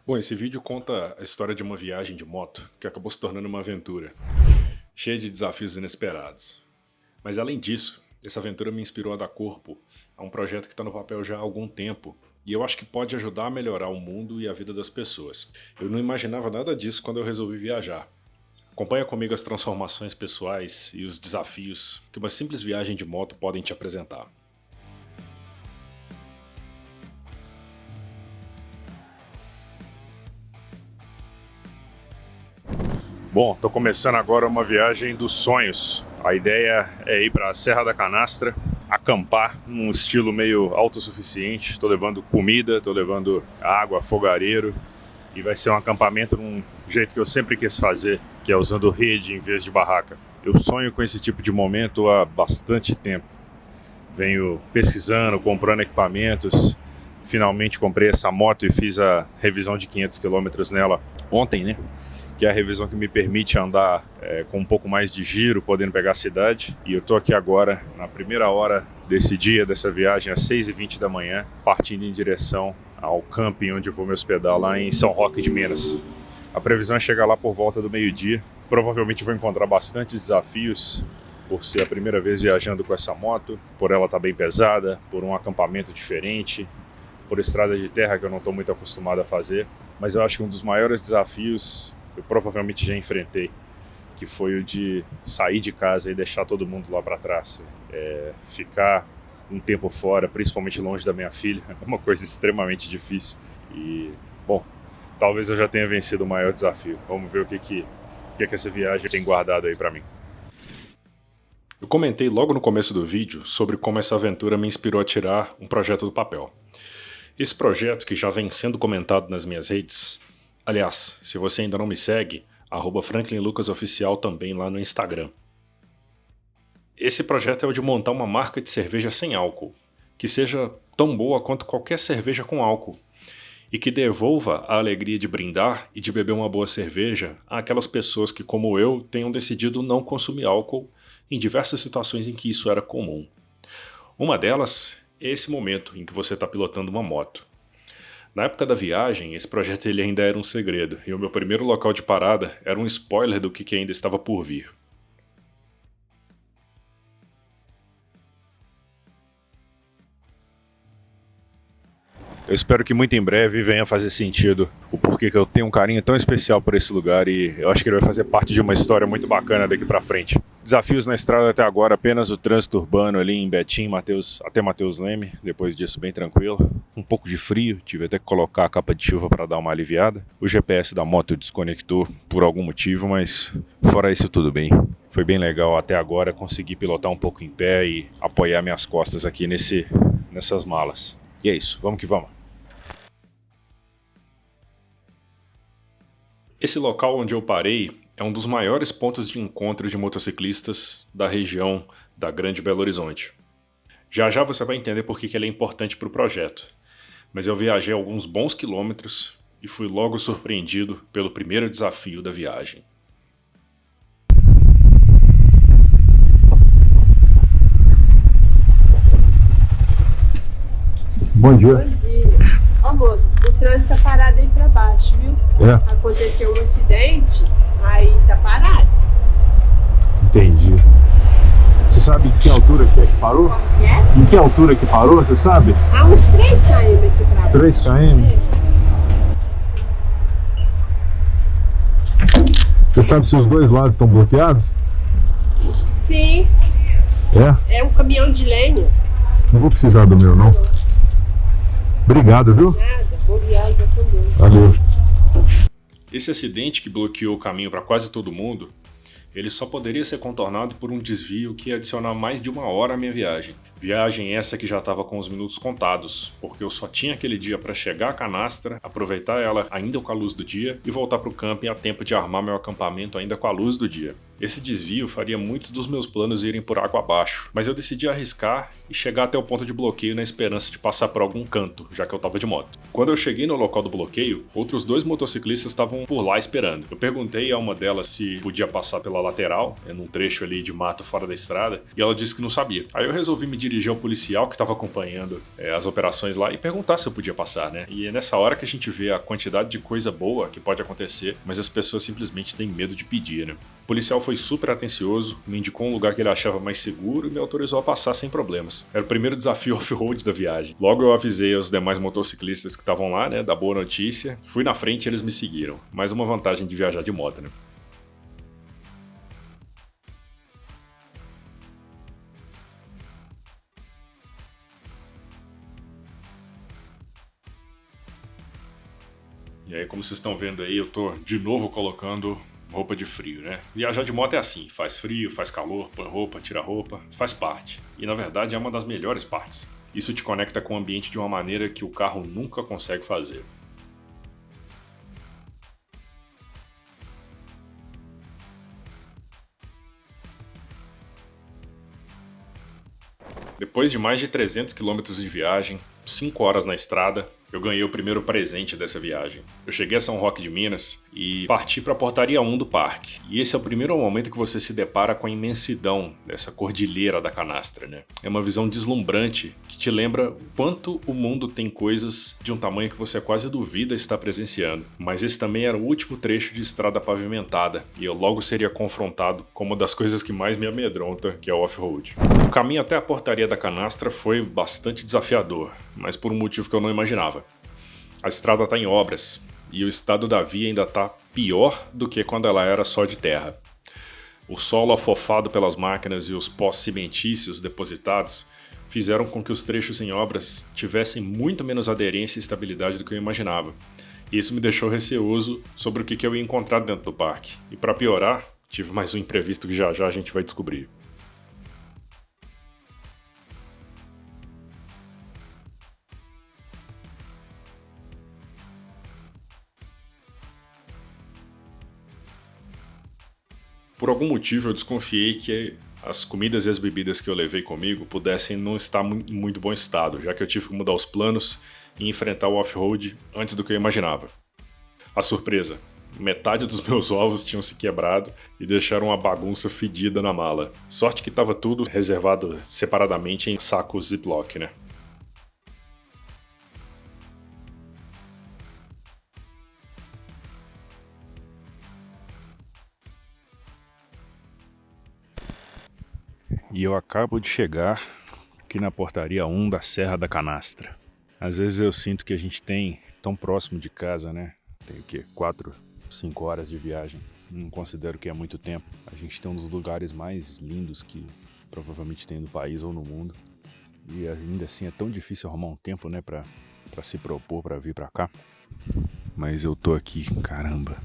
Bom, esse vídeo conta a história de uma viagem de moto que acabou se tornando uma aventura, cheia de desafios inesperados. Mas além disso, essa aventura me inspirou a dar corpo a um projeto que está no papel já há algum tempo e eu acho que pode ajudar a melhorar o mundo e a vida das pessoas. Eu não imaginava nada disso quando eu resolvi viajar. Acompanha comigo as transformações pessoais e os desafios que uma simples viagem de moto podem te apresentar. Bom, estou começando agora uma viagem dos sonhos. A ideia é ir para a Serra da Canastra, acampar num estilo meio autossuficiente. Estou levando comida, estou levando água, fogareiro e vai ser um acampamento num jeito que eu sempre quis fazer, que é usando rede em vez de barraca. Eu sonho com esse tipo de momento há bastante tempo. Venho pesquisando, comprando equipamentos. Finalmente comprei essa moto e fiz a revisão de 500 km nela ontem, né? Que é a revisão que me permite andar com um pouco mais de giro, podendo pegar a cidade. E eu tô aqui agora, na primeira hora desse dia, dessa viagem, às 6h20 da manhã, partindo em direção ao camping onde eu vou me hospedar lá em São Roque de Minas. A previsão é chegar lá por volta do meio-dia. Provavelmente vou encontrar bastantes desafios, por ser a primeira vez viajando com essa moto, por ela estar bem pesada, por um acampamento diferente, por estrada de terra que eu não estou muito acostumado a fazer. Mas eu acho que um dos maiores desafios eu provavelmente já enfrentei, que foi o de sair de casa e deixar todo mundo lá para trás. Ficar um tempo fora, principalmente longe da minha filha, é uma coisa extremamente difícil. E, bom, talvez eu já tenha vencido o maior desafio. Vamos ver o que essa viagem tem guardado aí para mim. Eu comentei logo no começo do vídeo sobre como essa aventura me inspirou a tirar um projeto do papel. Esse projeto, que já vem sendo comentado nas minhas redes. Aliás, se você ainda não me segue, @FranklinLucasOficial também lá no Instagram. Esse projeto é o de montar uma marca de cerveja sem álcool, que seja tão boa quanto qualquer cerveja com álcool, e que devolva a alegria de brindar e de beber uma boa cerveja àquelas pessoas que, como eu, tenham decidido não consumir álcool em diversas situações em que isso era comum. Uma delas é esse momento em que você está pilotando uma moto. Na época da viagem, esse projeto ele ainda era um segredo, e o meu primeiro local de parada era um spoiler do que ainda estava por vir. Eu espero que muito em breve venha fazer sentido o porquê que eu tenho um carinho tão especial por esse lugar e eu acho que ele vai fazer parte de uma história muito bacana daqui pra frente. Desafios na estrada até agora, apenas o trânsito urbano ali em Betim, até Mateus Leme, depois disso bem tranquilo. Um pouco de frio, tive até que colocar a capa de chuva para dar uma aliviada. O GPS da moto desconectou por algum motivo, mas fora isso tudo bem. Foi bem legal até agora conseguir pilotar um pouco em pé e apoiar minhas costas aqui nessas malas. E é isso, vamos que vamos. Esse local onde eu parei é um dos maiores pontos de encontro de motociclistas da região da Grande Belo Horizonte. Já já você vai entender por que ele é importante para o projeto, mas eu viajei alguns bons quilômetros e fui logo surpreendido pelo primeiro desafio da viagem. Bom dia. Bom dia. Ó, moço, o trânsito tá parado aí pra baixo, viu? Aconteceu um acidente, aí tá parado. Entendi. Você sabe em que altura que é que parou? Como que é? Em que altura que parou, você sabe? Há uns 3 km aqui pra baixo. 3 km? Você sabe se os dois lados estão bloqueados? Sim, é um caminhão de lenha. Não vou precisar do meu, não. Obrigado, viu? Nada, boa viagem, vai com Deus. Valeu. Esse acidente que bloqueou o caminho para quase todo mundo, ele só poderia ser contornado por um desvio que ia adicionar mais de 1 hora à minha viagem. Viagem essa que já estava com os minutos contados, porque eu só tinha aquele dia para chegar à canastra, aproveitar ela ainda com a luz do dia e voltar para o camping a tempo de armar meu acampamento ainda com a luz do dia. Esse desvio faria muitos dos meus planos irem por água abaixo, mas eu decidi arriscar e chegar até o ponto de bloqueio na esperança de passar por algum canto, já que eu estava de moto. Quando eu cheguei no local do bloqueio, outros 2 motociclistas estavam por lá esperando. Eu perguntei a uma delas se podia passar pela lateral, num trecho ali de mato fora da estrada, e ela disse que não sabia. Aí eu resolvi me dirigir ao policial que estava acompanhando as operações lá e perguntar se eu podia passar, né? E é nessa hora que a gente vê a quantidade de coisa boa que pode acontecer, mas as pessoas simplesmente têm medo de pedir, né? O policial foi super atencioso, me indicou um lugar que ele achava mais seguro e me autorizou a passar sem problemas. Era o primeiro desafio off-road da viagem. Logo eu avisei os demais motociclistas que estavam lá, né, da boa notícia. Fui na frente e eles me seguiram. Mais uma vantagem de viajar de moto, né? E aí, como vocês estão vendo aí, eu tô de novo colocando roupa de frio, né? Viajar de moto é assim, faz frio, faz calor, põe roupa, tira roupa, faz parte. E na verdade é uma das melhores partes. Isso te conecta com o ambiente de uma maneira que o carro nunca consegue fazer. Depois de mais de 300 km de viagem, 5 horas na estrada, eu ganhei o primeiro presente dessa viagem. Eu cheguei a São Roque de Minas e parti para a portaria 1 do parque. E esse é o primeiro momento que você se depara com a imensidão dessa cordilheira da Canastra, né? É uma visão deslumbrante que te lembra o quanto o mundo tem coisas de um tamanho que você quase duvida estar presenciando. Mas esse também era o último trecho de estrada pavimentada e eu logo seria confrontado com uma das coisas que mais me amedronta, que é o off-road. O caminho até a portaria da Canastra foi bastante desafiador, mas por um motivo que eu não imaginava. A estrada está em obras e o estado da via ainda está pior do que quando ela era só de terra. O solo afofado pelas máquinas e os pós cimentícios depositados fizeram com que os trechos em obras tivessem muito menos aderência e estabilidade do que eu imaginava. E isso me deixou receoso sobre o que eu ia encontrar dentro do parque. E para piorar, tive mais um imprevisto que já a gente vai descobrir. Por algum motivo eu desconfiei que as comidas e as bebidas que eu levei comigo pudessem não estar em muito bom estado, já que eu tive que mudar os planos e enfrentar o off-road antes do que eu imaginava. A surpresa: metade dos meus ovos tinham se quebrado e deixaram uma bagunça fedida na mala. Sorte que estava tudo reservado separadamente em sacos Ziploc, né? E eu acabo de chegar aqui na portaria 1 da Serra da Canastra. Às vezes eu sinto que a gente tem tão próximo de casa, né? Tem o quê? 4, 5 horas de viagem. Não considero que é muito tempo. A gente tem um dos lugares mais lindos que provavelmente tem no país ou no mundo. E ainda assim é tão difícil arrumar um tempo, né? Pra se propor pra vir pra cá. Mas eu tô aqui, caramba.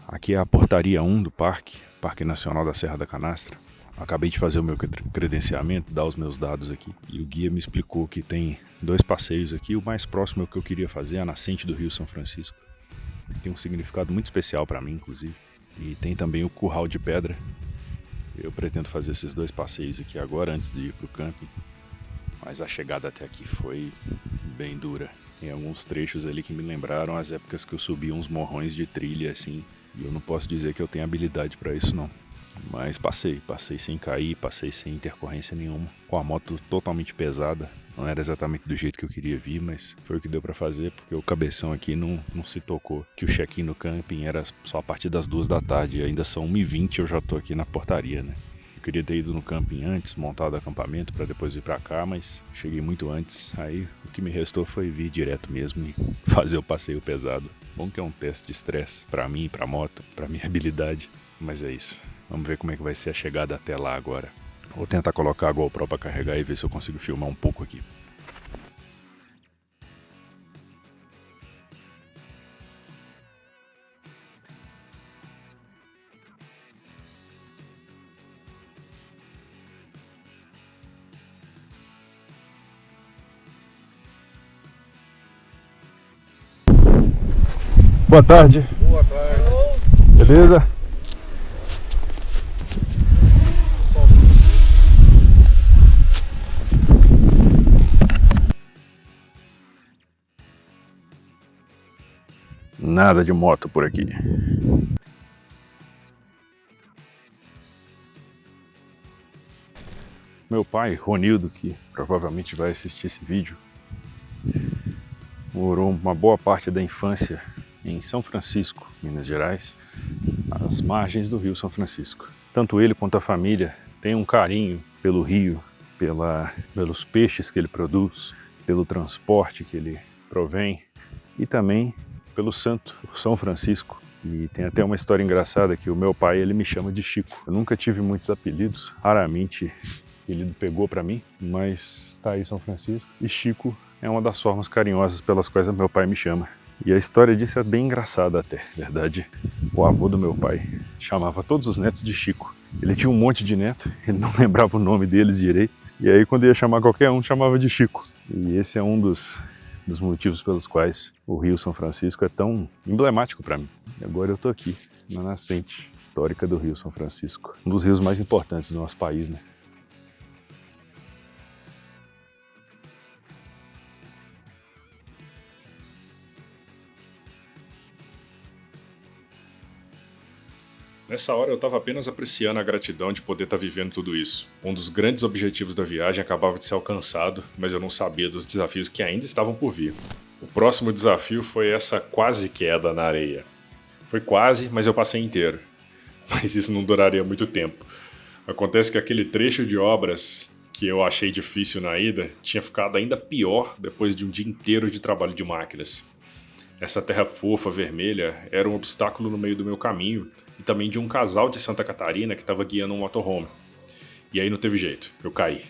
Aqui é a portaria 1 do Parque Nacional da Serra da Canastra. Acabei de fazer o meu credenciamento, dar os meus dados aqui, e o guia me explicou que tem 2 passeios aqui. O mais próximo é o que eu queria fazer, a nascente do Rio São Francisco. Tem um significado muito especial para mim, inclusive. E tem também o Curral de Pedra. Eu pretendo fazer esses 2 passeios aqui agora, antes de ir pro camping. Mas a chegada até aqui foi bem dura. Tem alguns trechos ali que me lembraram as épocas que eu subia uns morrões de trilha, assim. E eu não posso dizer que eu tenho habilidade para isso, não. Mas passei sem cair, passei sem intercorrência nenhuma, com a moto totalmente pesada. Não era exatamente do jeito que eu queria vir, mas foi o que deu pra fazer, porque o cabeção aqui não se tocou que o check-in no camping era só a partir das 2 da tarde, e ainda são 1h20 e eu já tô aqui na portaria, né? Eu queria ter ido no camping antes, montado acampamento pra depois vir pra cá, mas cheguei muito antes. Aí o que me restou foi vir direto mesmo e fazer o passeio pesado. Bom que é um teste de estresse pra mim, pra moto, pra minha habilidade, mas é isso. Vamos ver como é que vai ser a chegada até lá agora. Vou tentar colocar a GoPro para carregar e ver se eu consigo filmar um pouco aqui. Boa tarde. Boa tarde. Beleza? Nada de moto por aqui. Meu pai, Ronildo, que provavelmente vai assistir esse vídeo, morou uma boa parte da infância em São Francisco, Minas Gerais, às margens do Rio São Francisco. Tanto ele quanto a família têm um carinho pelo rio, pelos peixes que ele produz, pelo transporte que ele provém e também pelo santo, São Francisco. E tem até uma história engraçada que o meu pai, ele me chama de Chico. Eu nunca tive muitos apelidos, raramente ele pegou para mim, mas tá aí São Francisco. E Chico é uma das formas carinhosas pelas quais meu pai me chama. E a história disso é bem engraçada até, verdade. O avô do meu pai chamava todos os netos de Chico. Ele tinha um monte de neto, ele não lembrava o nome deles direito. E aí quando ia chamar qualquer um, chamava de Chico. E esse é um dos motivos pelos quais o Rio São Francisco é tão emblemático para mim. E agora eu tô aqui, na nascente histórica do Rio São Francisco. Um dos rios mais importantes do nosso país, né? Nessa hora eu estava apenas apreciando a gratidão de poder estar vivendo tudo isso. Um dos grandes objetivos da viagem acabava de ser alcançado, mas eu não sabia dos desafios que ainda estavam por vir. O próximo desafio foi essa quase queda na areia. Foi quase, mas eu passei inteiro. Mas isso não duraria muito tempo. Acontece que aquele trecho de obras que eu achei difícil na ida tinha ficado ainda pior depois de um dia inteiro de trabalho de máquinas. Essa terra fofa, vermelha, era um obstáculo no meio do meu caminho e também de um casal de Santa Catarina que estava guiando um motorhome. E aí não teve jeito, eu caí.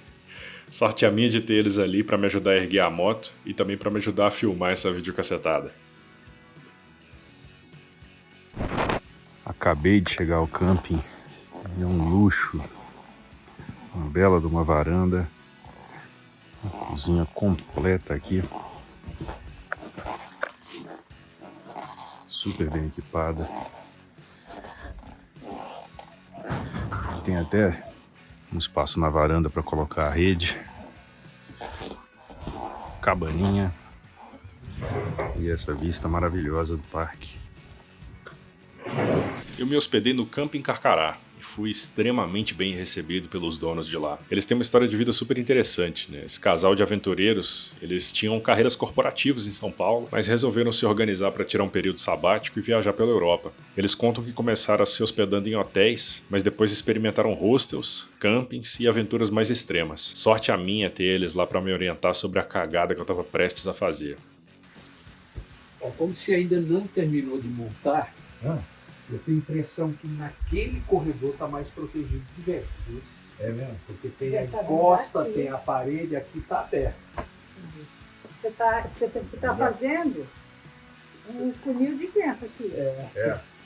Sorte a minha de ter eles ali para me ajudar a erguer a moto e também para me ajudar a filmar essa videocassetada. Acabei de chegar ao camping, é um luxo, uma bela de uma varanda, uma cozinha completa aqui. Super bem equipada. Tem até um espaço na varanda para colocar a rede. Cabaninha. E essa vista maravilhosa do parque. Eu me hospedei no Camping Carcará e fui extremamente bem recebido pelos donos de lá. Eles têm uma história de vida super interessante, né? Esse casal de aventureiros, eles tinham carreiras corporativas em São Paulo, mas resolveram se organizar para tirar um período sabático e viajar pela Europa. Eles contam que começaram se hospedando em hotéis, mas depois experimentaram hostels, campings e aventuras mais extremas. Sorte a minha ter eles lá para me orientar sobre a cagada que eu estava prestes a fazer. Como você ainda não terminou de montar, eu tenho a impressão que naquele corredor está mais protegido de vento, viu? É mesmo? Porque tem a encosta, tem a parede, aqui está aberto. Você tá fazendo um funil de vento aqui.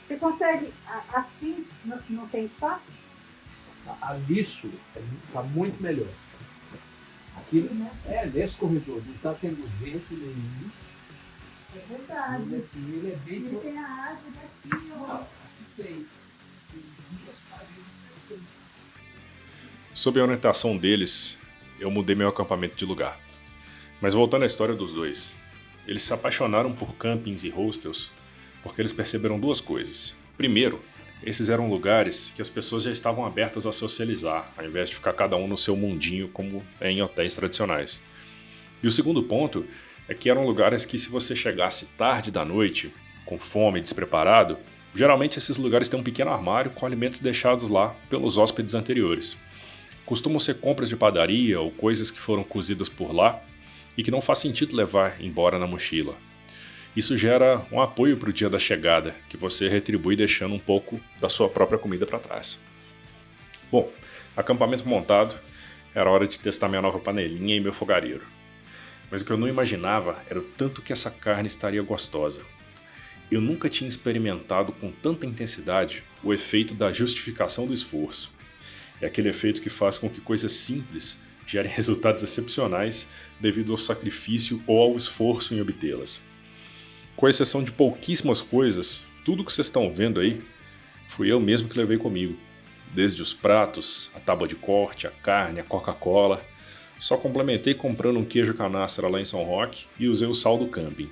Você consegue, assim, não tem espaço? Ali isso está muito melhor. Aqui, nesse corredor, não está tendo vento nenhum. É verdade. Ele é bem... Ele tem a árvore aqui, ó. Sob a orientação deles, eu mudei meu acampamento de lugar. Mas voltando à história dos dois, eles se apaixonaram por campings e hostels porque eles perceberam duas coisas. Primeiro, esses eram lugares que as pessoas já estavam abertas a socializar, ao invés de ficar cada um no seu mundinho como é em hotéis tradicionais. E o segundo ponto é que eram lugares que, se você chegasse tarde da noite, com fome e despreparado, geralmente esses lugares têm um pequeno armário com alimentos deixados lá pelos hóspedes anteriores. Costumam ser compras de padaria ou coisas que foram cozidas por lá e que não faz sentido levar embora na mochila. Isso gera um apoio para o dia da chegada, que você retribui deixando um pouco da sua própria comida para trás. Bom, acampamento montado, era hora de testar minha nova panelinha e meu fogareiro. Mas o que eu não imaginava era o tanto que essa carne estaria gostosa. Eu nunca tinha experimentado com tanta intensidade o efeito da justificação do esforço. É aquele efeito que faz com que coisas simples gerem resultados excepcionais devido ao sacrifício ou ao esforço em obtê-las. Com exceção de pouquíssimas coisas, tudo que vocês estão vendo aí, fui eu mesmo que levei comigo. Desde os pratos, a tábua de corte, a carne, a Coca-Cola. Só complementei comprando um queijo canastra lá em São Roque e usei o sal do camping.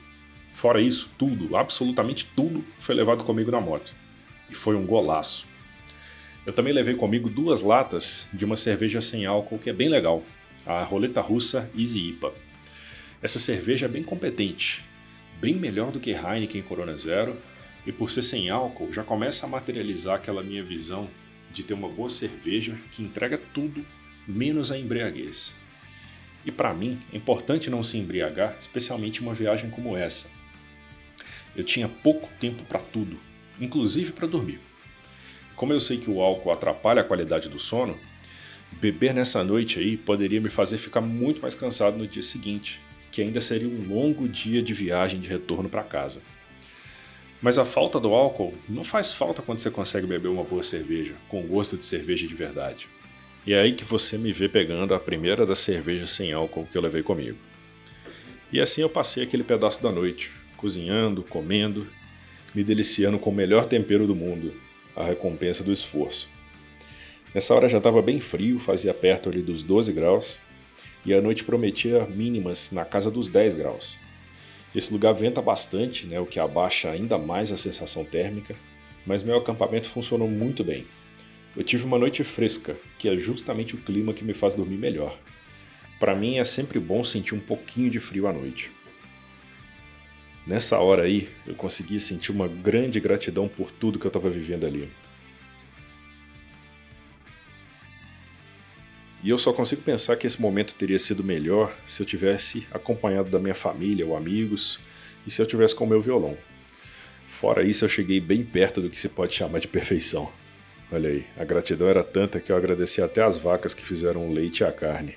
Fora isso, tudo, absolutamente tudo, foi levado comigo na moto. E foi um golaço. Eu também levei comigo 2 latas de uma cerveja sem álcool que é bem legal, a roleta russa Easy IPA. Essa cerveja é bem competente, bem melhor do que Heineken e Corona Zero, e por ser sem álcool já começa a materializar aquela minha visão de ter uma boa cerveja que entrega tudo menos a embriaguez. E para mim é importante não se embriagar, especialmente em uma viagem como essa. Eu tinha pouco tempo para tudo, inclusive para dormir. Como eu sei que o álcool atrapalha a qualidade do sono, beber nessa noite aí poderia me fazer ficar muito mais cansado no dia seguinte, que ainda seria um longo dia de viagem de retorno para casa. Mas a falta do álcool não faz falta quando você consegue beber uma boa cerveja, com gosto de cerveja de verdade. E é aí que você me vê pegando a primeira das cervejas sem álcool que eu levei comigo. E assim eu passei aquele pedaço da noite, cozinhando, comendo, me deliciando com o melhor tempero do mundo, a recompensa do esforço. Nessa hora já estava bem frio, fazia perto ali dos 12 graus, e a noite prometia mínimas na casa dos 10 graus. Esse lugar venta bastante, né, o que abaixa ainda mais a sensação térmica, mas meu acampamento funcionou muito bem. Eu tive uma noite fresca, que é justamente o clima que me faz dormir melhor. Para mim é sempre bom sentir um pouquinho de frio à noite. Nessa hora aí, eu consegui sentir uma grande gratidão por tudo que eu estava vivendo ali. E eu só consigo pensar que esse momento teria sido melhor se eu tivesse acompanhado da minha família ou amigos e se eu tivesse com o meu violão. Fora isso, eu cheguei bem perto do que se pode chamar de perfeição. Olha aí, a gratidão era tanta que eu agradeci até as vacas que fizeram o leite e a carne.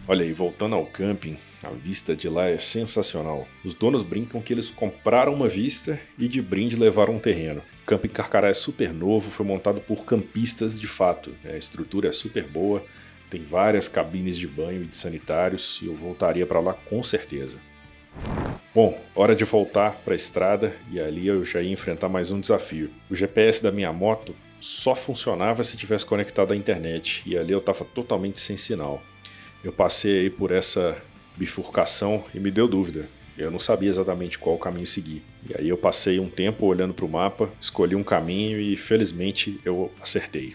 Olha aí, voltando ao camping, a vista de lá é sensacional. Os donos brincam que eles compraram uma vista e de brinde levaram um terreno. O camping Carcará é super novo, foi montado por campistas de fato. A estrutura é super boa, tem várias cabines de banho e de sanitários e eu voltaria para lá com certeza. Bom, hora de voltar para a estrada e ali eu já ia enfrentar mais um desafio. O GPS da minha moto só funcionava se tivesse conectado à internet e ali eu estava totalmente sem sinal. Eu passei aí por essa bifurcação e me deu dúvida. Eu não sabia exatamente qual caminho seguir. E aí eu passei um tempo olhando para o mapa, escolhi um caminho e felizmente eu acertei.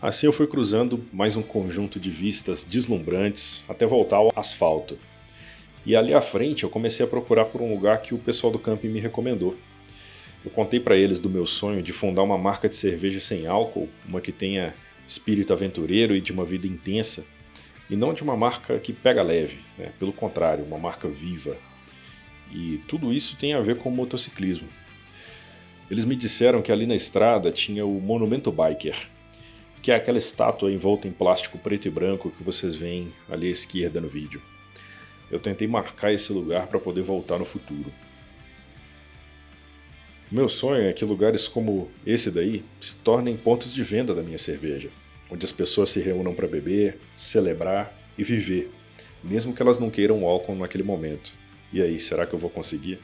Assim eu fui cruzando mais um conjunto de vistas deslumbrantes até voltar ao asfalto. E ali à frente eu comecei a procurar por um lugar que o pessoal do camping me recomendou. Eu contei para eles do meu sonho de fundar uma marca de cerveja sem álcool, uma que tenha espírito aventureiro e de uma vida intensa, e não de uma marca que pega leve, né? Pelo contrário, uma marca viva. E tudo isso tem a ver com o motociclismo. Eles me disseram que ali na estrada tinha o Monumento Biker, que é aquela estátua envolta em plástico preto e branco que vocês veem ali à esquerda no vídeo. Eu tentei marcar esse lugar para poder voltar no futuro. Meu sonho é que lugares como esse daí se tornem pontos de venda da minha cerveja, onde as pessoas se reúnam para beber, celebrar e viver, mesmo que elas não queiram álcool naquele momento. E aí, será que eu vou conseguir?